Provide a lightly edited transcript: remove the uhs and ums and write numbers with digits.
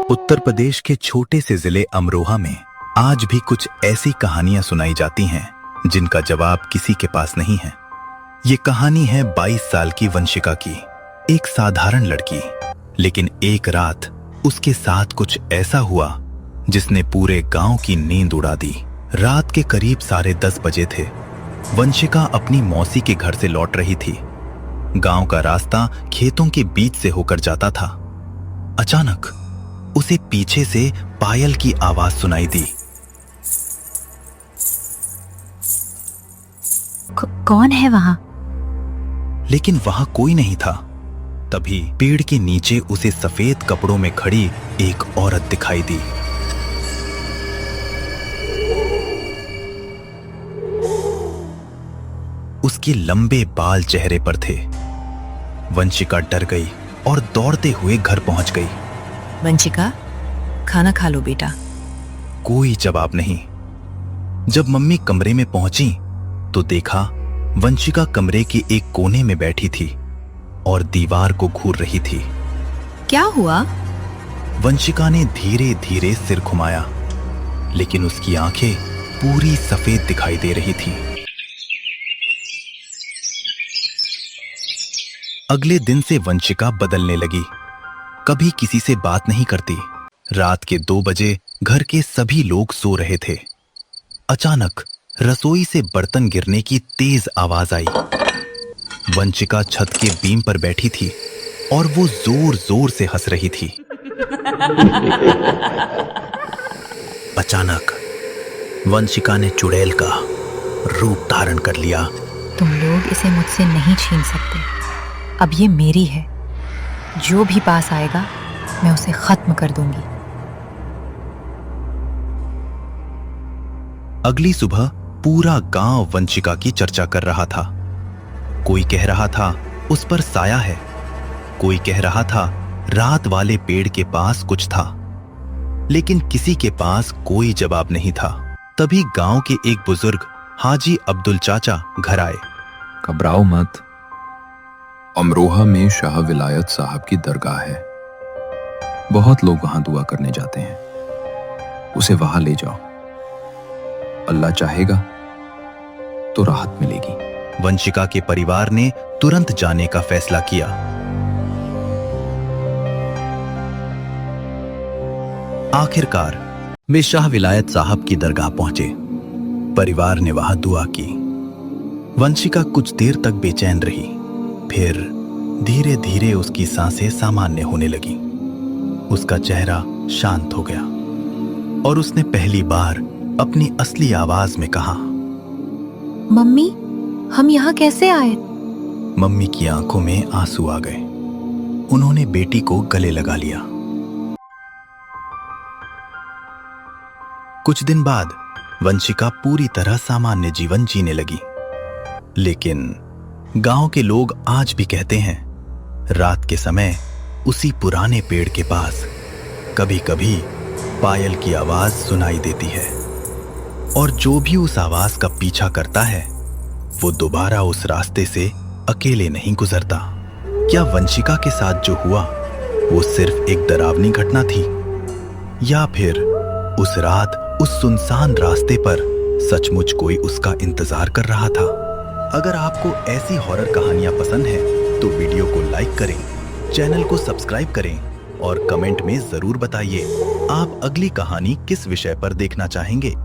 उत्तर प्रदेश के छोटे से जिले अमरोहा में आज भी कुछ ऐसी कहानियां सुनाई जाती हैं जिनका जवाब किसी के पास नहीं है। ये कहानी है 22 साल की वंशिका की, एक साधारण लड़की। लेकिन एक रात उसके साथ कुछ ऐसा हुआ जिसने पूरे गांव की नींद उड़ा दी। रात के करीब 10:30 बजे थे। वंशिका अपनी मौसी के घर से लौट रही थी। गांव का रास्ता खेतों के बीच से होकर जाता था। अचानक उसे पीछे से पायल की आवाज सुनाई दी। कौन है वहां? लेकिन वहां कोई नहीं था। तभी पेड़ के नीचे उसे सफेद कपड़ों में खड़ी एक औरत दिखाई दी। उसके लंबे बाल चेहरे पर थे। वंशिका डर गई और दौड़ते हुए घर पहुंच गई। वंशिका, खाना खा लो बेटा। कोई जवाब नहीं। जब मम्मी कमरे में पहुंची तो देखा वंशिका कमरे के एक कोने में बैठी थी और दीवार को घूर रही थी। क्या हुआ? वंशिका ने धीरे धीरे सिर घुमाया, लेकिन उसकी आंखें पूरी सफेद दिखाई दे रही थी। अगले दिन से वंशिका बदलने लगी। कभी किसी से बात नहीं करती। रात के 2 बजे घर के सभी लोग सो रहे थे। अचानक रसोई से बर्तन गिरने की तेज आवाज आई। वंशिका छत के बीम पर बैठी थी और वो जोर जोर से हंस रही थी। अचानक वंशिका ने चुड़ैल का रूप धारण कर लिया। तुम लोग इसे मुझसे नहीं छीन सकते। अब ये मेरी है। जो भी पास आएगा मैं उसे खत्म कर दूंगी। अगली सुबह पूरा गांव वंशिका की चर्चा कर रहा था। कोई कह रहा था उस पर साया है, कोई कह रहा था रात वाले पेड़ के पास कुछ था, लेकिन किसी के पास कोई जवाब नहीं था। तभी गांव के एक बुजुर्ग हाजी अब्दुल चाचा घर आए। घबराओ मत, अमरोहा में शाह विलायत साहब की दरगाह है। बहुत लोग वहां दुआ करने जाते हैं। उसे वहां ले जाओ, अल्लाह चाहेगा तो राहत मिलेगी। वंशिका के परिवार ने तुरंत जाने का फैसला किया। आखिरकार वे शाह विलायत साहब की दरगाह पहुंचे। परिवार ने वहां दुआ की। वंशिका कुछ देर तक बेचैन रही, फिर धीरे धीरे उसकी सांसें सामान्य होने लगी। उसका चेहरा शांत हो गया और उसने पहली बार अपनी असली आवाज में कहा, मम्मी, हम यहाँ कैसे आए? मम्मी की आंखों में आंसू आ गए। उन्होंने बेटी को गले लगा लिया। कुछ दिन बाद वंशिका पूरी तरह सामान्य जीवन जीने लगी। लेकिन गांव के लोग आज भी कहते हैं, रात के समय उसी पुराने पेड़ के पास कभी कभी पायल की आवाज सुनाई देती है, और जो भी उस आवाज का पीछा करता है वो दोबारा उस रास्ते से अकेले नहीं गुजरता। क्या वंशिका के साथ जो हुआ वो सिर्फ एक डरावनी घटना थी, या फिर उस रात उस सुनसान रास्ते पर सचमुच कोई उसका इंतजार कर रहा था? अगर आपको ऐसी हॉरर कहानियां पसंद हैं तो वीडियो को लाइक करें, चैनल को सब्सक्राइब करें और कमेंट में जरूर बताइए आप अगली कहानी किस विषय पर देखना चाहेंगे।